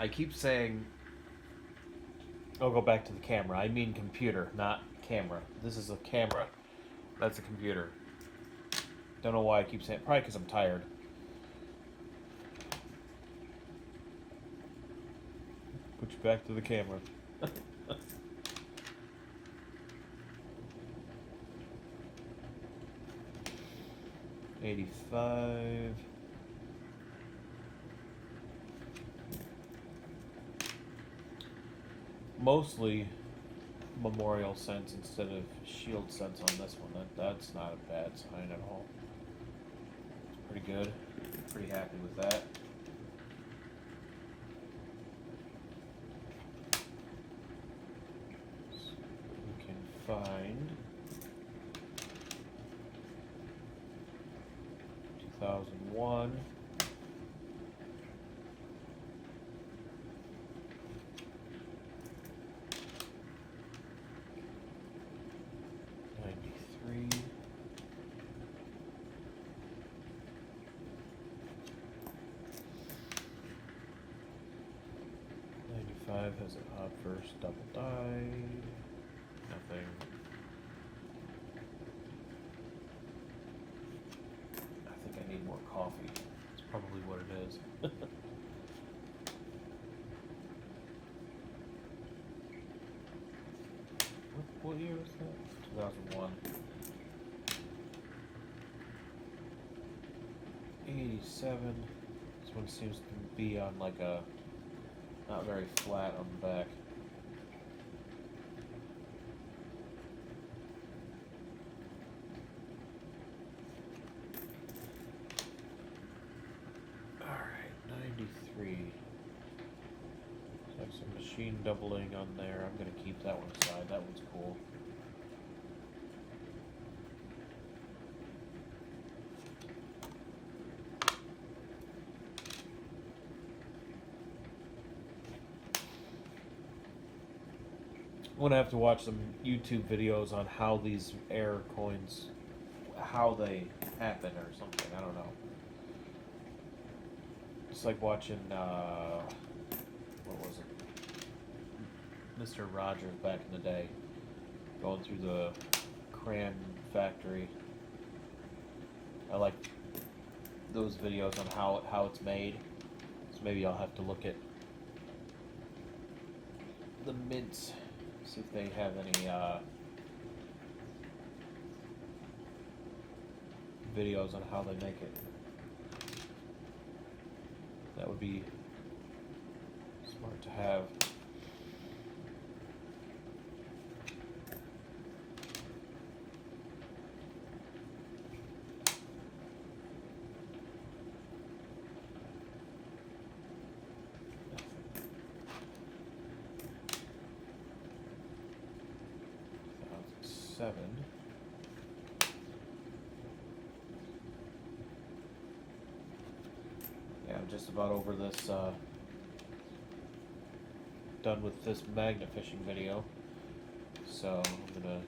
I keep saying, I'll go back to the camera. I mean computer, not camera. This is a camera. That's a computer. Don't know why I keep saying. Probably because I'm tired. Put you back to the camera. 85. Mostly memorial sense instead of shield sense on this one. That's not a bad sign at all. It's pretty good. Pretty happy with that. So we can find 2001. Has an odd first double die. Nothing. I think I need more coffee. That's probably what it is. What year was that? 2001. 87. This one seems to be on like a not very flat on the back. Alright, 93. There's some machine doubling on there. I'm going to keep that one aside. That one's cool. I'm gonna have to watch some YouTube videos on how these air coins, how they happen or something. I don't know. It's like watching, what was it? Mr. Rogers back in the day, going through the crayon factory. I like those videos on how it's made. So maybe I'll have to look at the mints. See if they have any videos on how they make it. That would be smart to have. Yeah, I'm just about over this, done with this magna fishing video. So the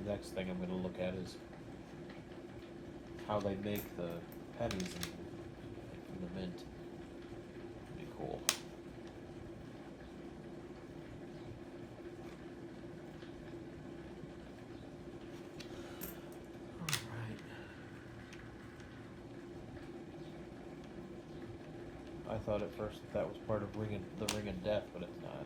next thing I'm gonna look at is how they make the pennies in the mint. Pretty cool. I thought at first that was part of the Ring of Death, but it's not.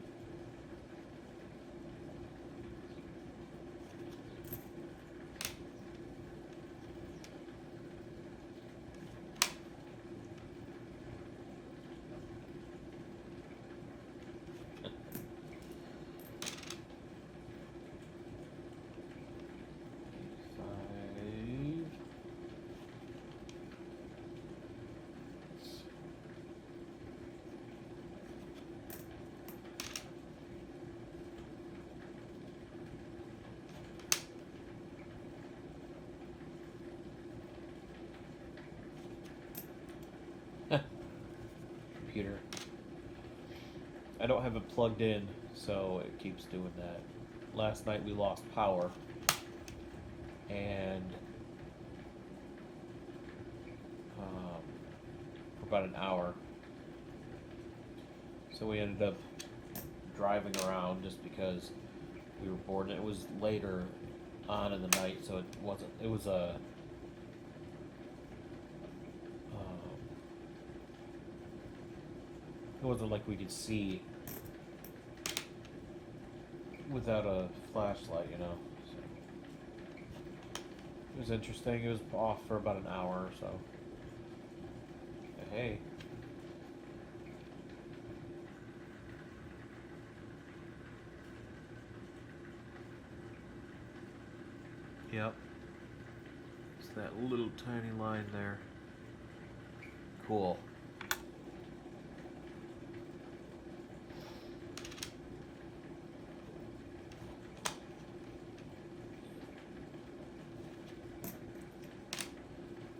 Computer. I don't have it plugged in, so it keeps doing that. Last night we lost power, and for about an hour. So we ended up driving around just because we were bored. And it was later on in the night, so it wasn't. It was a. It wasn't like we could see without a flashlight, you know. So it was interesting. It was off for about an hour or so. But hey. Yep. It's that little tiny line there. Cool.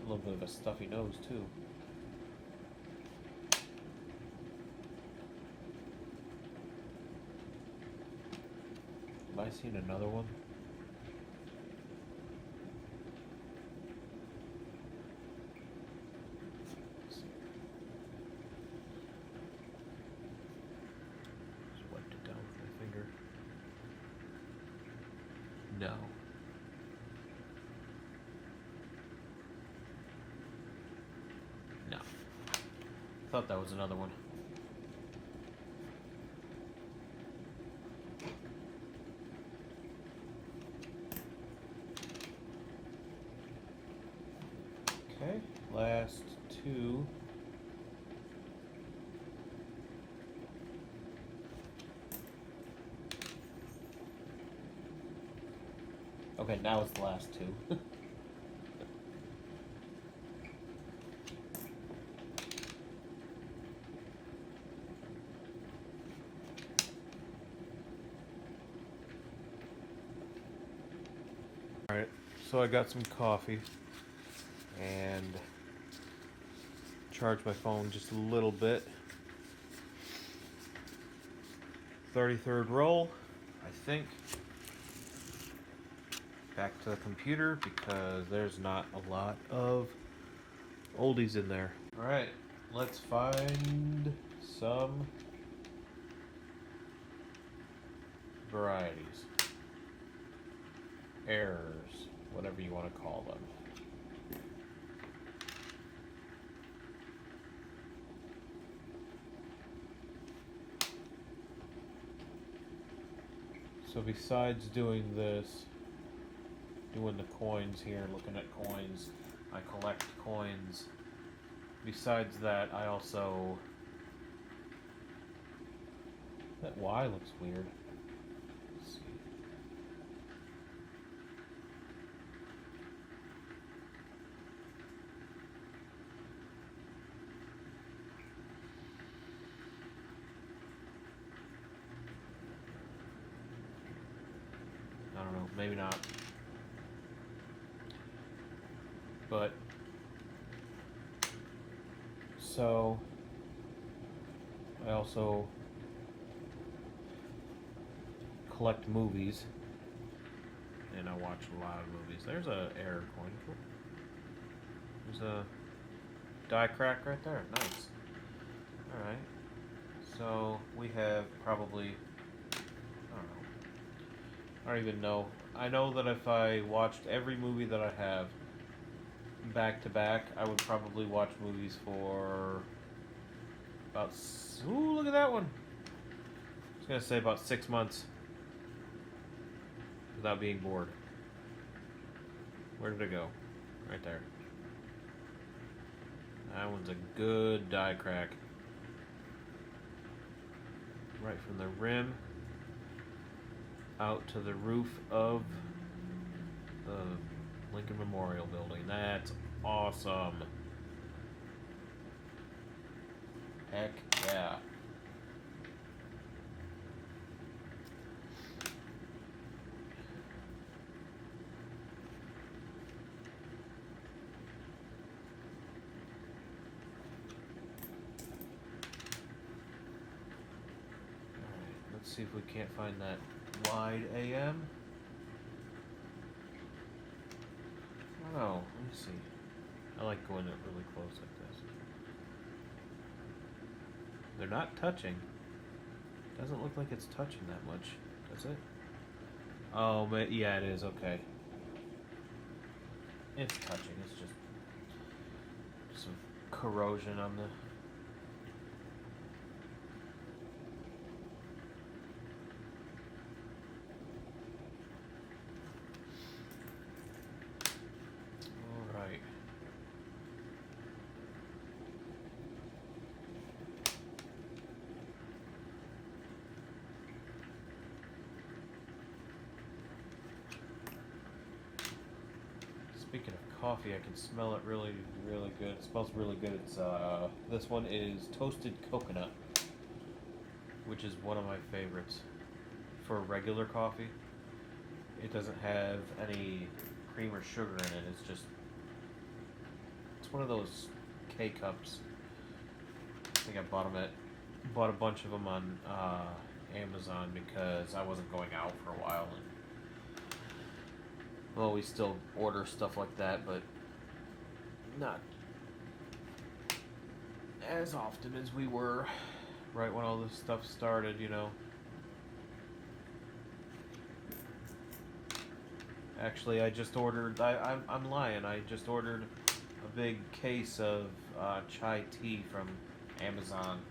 A little bit of a stuffy nose too. Have I seen another one? Just wiped it down with my finger. No. No. Thought that was another one. Okay, last two. Okay, now it's the last two. Alright, so I got some coffee and charged my phone just a little bit. 33rd roll, I think. Back to the computer because there's not a lot of oldies in there. Alright, let's find some varieties. Errors, whatever you want to call them. So besides doing this, doing the coins here, looking at coins, I collect coins. Besides that, I also... That Y looks weird. Let's see. I don't know, maybe not. But so I also collect movies, and I watch a lot of movies. There's a error coin. Cool. There's a die crack right there. Nice. All right. So we have probably, I don't even know. I know that if I watched every movie that I have back to back, I would probably watch movies for about, ooh, look at that one. I was gonna say about 6 months without being bored. Where did it go? Right there. That one's a good die crack. Right from the rim out to the roof of the Lincoln Memorial Building. That's awesome. Heck yeah. Alright, let's see if we can't find that wide AM. I don't know. Let me see. I like going up really close like this. They're not touching. Doesn't look like it's touching that much, does it? Oh, but yeah, it is. Okay. It's touching. It's just some corrosion on the. All right. Speaking of coffee, I can smell it really, really good. It smells really good. It's this one is toasted coconut, which is one of my favorites for regular coffee. It doesn't have any cream or sugar in it. It's one of those K cups. I think I bought a bunch of them on Amazon because I wasn't going out for a while, and well, we still order stuff like that, but not as often as we were right when all this stuff started, you know. Actually, I just ordered. I'm lying. I just ordered a big case of chai tea from Amazon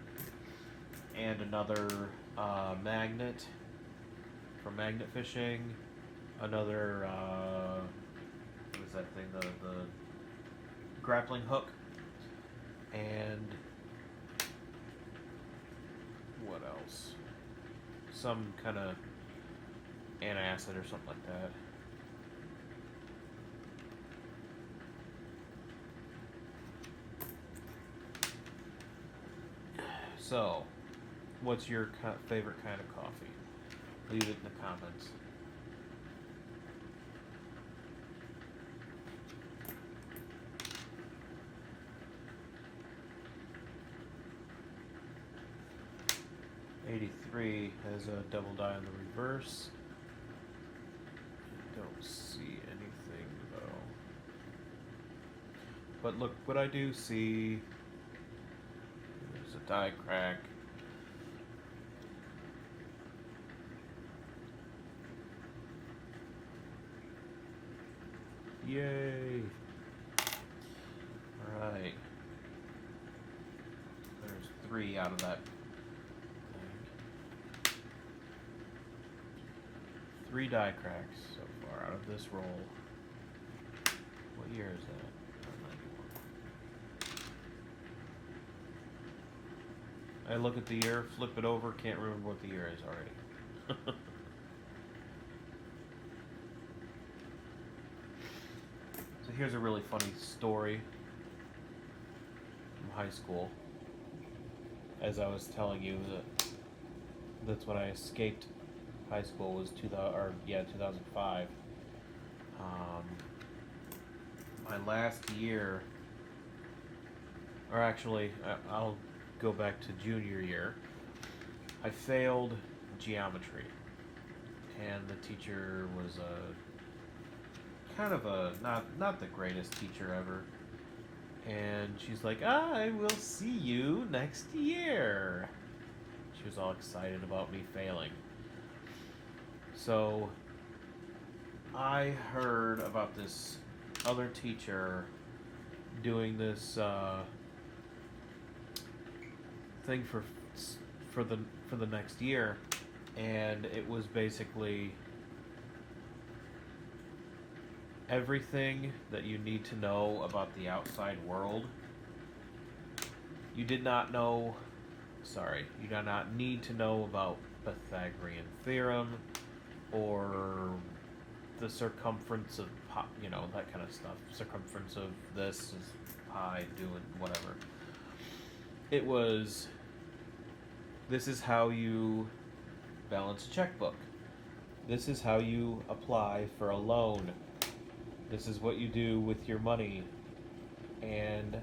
and another magnet from Magnet Fishing. Another what is that thing? The grappling hook, and what else? Some kind of antacid or something like that. So, what's your favorite kind of coffee? Leave it in the comments. '83 has a double die on the reverse. Don't see anything though. But look what I do see. There's a die crack. Yay! Alright. There's 3 out of that thing. 3 die cracks so far out of this roll. What year is that? 91. I look at the year, flip it over, can't remember what the year is already. So here's a really funny story from high school. As I was telling you, that's when I escaped high school was 2005. My last year, or actually, I'll go back to junior year. I failed geometry, and the teacher was not the greatest teacher ever. And she's like, I will see you next year. She was all excited about me failing. So I heard about this other teacher doing this thing for the next year, and it was basically everything that you need to know about the outside world. You did not need to know about Pythagorean theorem or the circumference of pi, that kind of stuff. Circumference of this is pi doing whatever. It was, this is how you balance a checkbook. This is how you apply for a loan. This is what you do with your money. And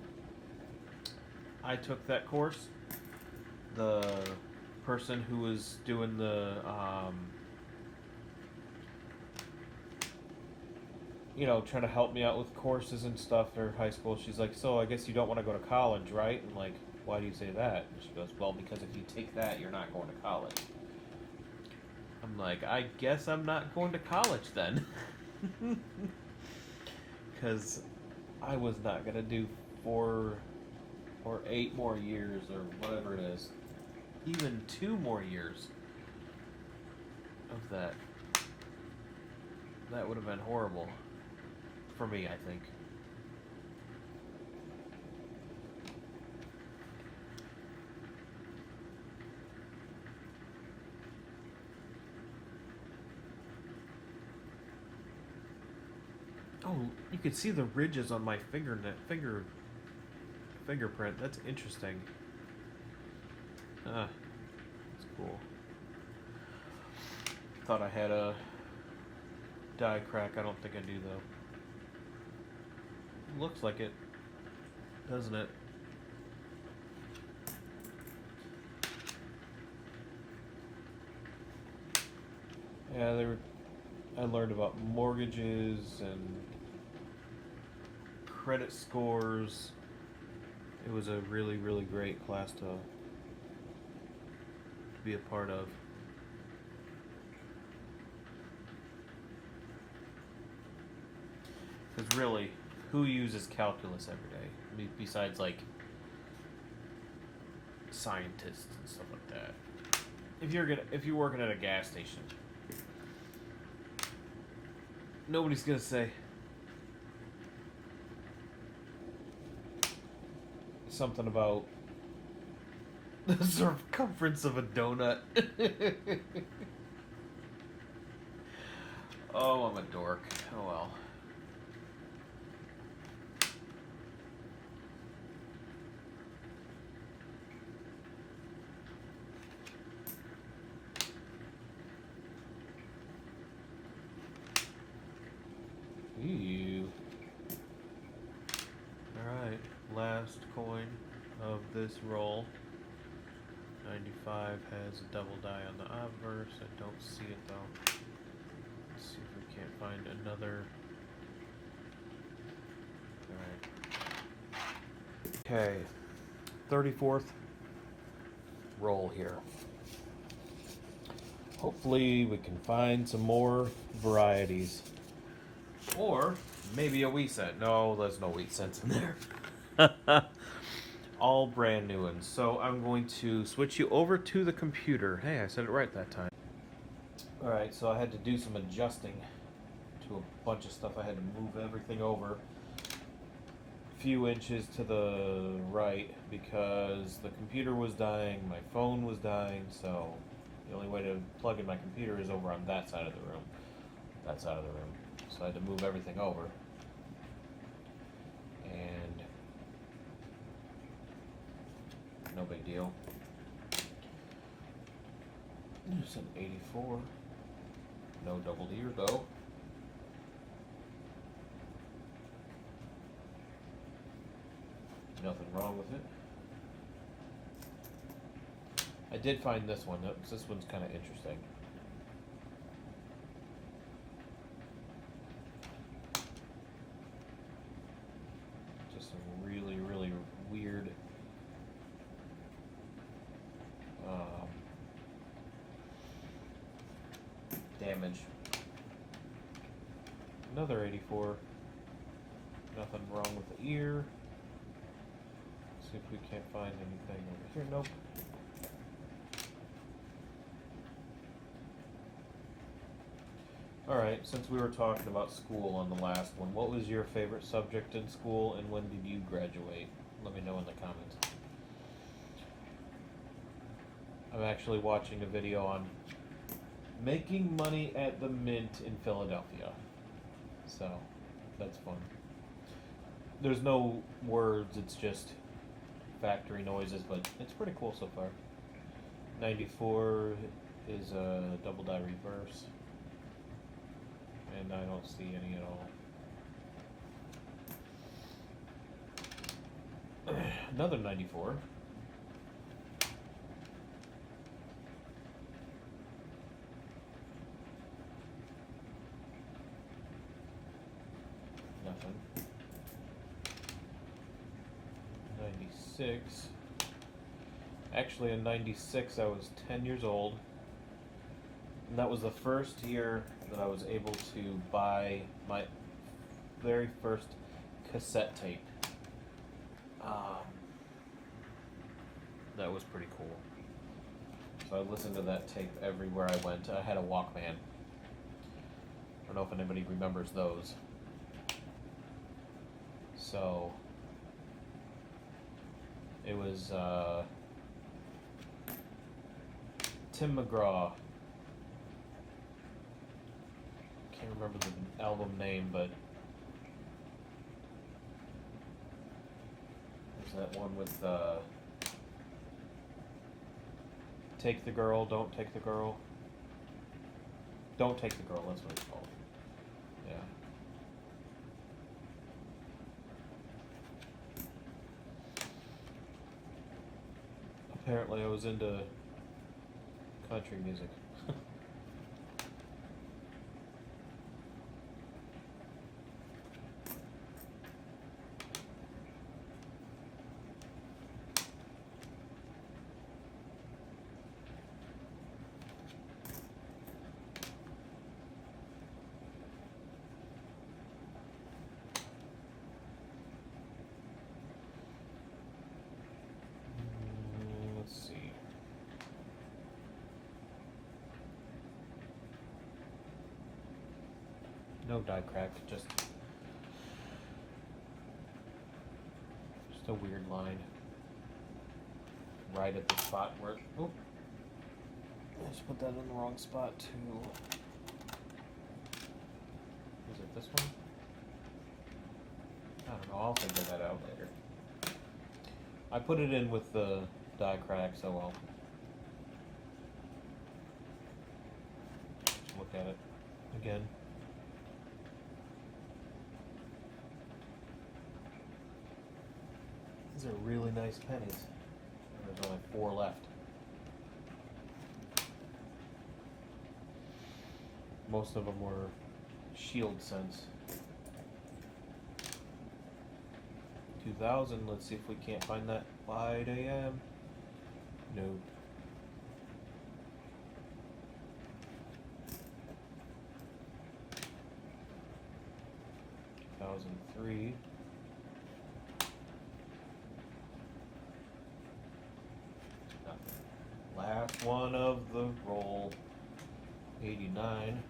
I took that course. The person who was doing the, trying to help me out with courses and stuff for high school, she's like, so I guess you don't want to go to college, right? And like, why do you say that? And she goes, well, because if you take that, you're not going to college. I'm like, I guess I'm not going to college then. Because I was not going to do 4 or 8 more years or whatever it is. Even 2 more years of that. That would have been horrible. For me, I think. Oh, you can see the ridges on my fingerprint. That's interesting. That's cool. Thought I had a die crack. I don't think I do though. Looks like it, doesn't it? Yeah, I learned about mortgages and credit scores. It was a really, really great class to be a part of. Because really, who uses calculus every day? I mean, besides like scientists and stuff like that. If you're working at a gas station, nobody's gonna say something about the circumference of a donut. Oh, I'm a dork. Oh well. Ew. Alright, last coin of this roll. 95 has a double die on the obverse. I don't see it though. Let's see if we can't find another. Alright. Okay. 34th roll here. Hopefully we can find some more varieties. Or maybe a wheat cent. No, there's no wheat cents in there. All brand new ones. So I'm going to switch you over to the computer. Hey, I said it right that time. Alright, so I had to do some adjusting to a bunch of stuff. I had to move everything over a few inches to the right because the computer was dying, my phone was dying, so the only way to plug in my computer is over on that side of the room. That side of the room. So I had to move everything over. And no big deal. There's an 84. No double ear though. Nothing wrong with it. I did find this one. This one's kind of interesting. Just some really, really weird damage. Another 84. Nothing wrong with the ear. See if we can't find anything over here. Nope. Alright, since we were talking about school on the last one, what was your favorite subject in school and when did you graduate? Let me know in the comments. I'm actually watching a video on making money at the Mint in Philadelphia. So, that's fun. There's no words, it's just factory noises, but it's pretty cool so far. 94 is a double die reverse. And I don't see any at all. Another 94. Nothing. 96. Actually, in '96, I was 10 years old. And that was the first year that I was able to buy my very first cassette tape. That was pretty cool. So I listened to that tape everywhere I went. I had a Walkman. I don't know if anybody remembers those. So it was Tim McGraw. Can't remember the album name, but there's that one with Take the Girl, Don't Take the Girl. Don't Take the Girl, that's what it's called. Yeah. Apparently I was into country music. Let's see. No die crack, just a weird line. Right at the spot where, oh, I just put that in the wrong spot too. Is it this one? I don't know, I'll figure that out later. I put it in with the die crack, so I'll look at it again. These are really nice pennies. There's only 4 left. Most of them were shield cents. 2000, let's see if we can't find that. 5 a.m. No. 2003. Nothing. Last one of the roll. 89.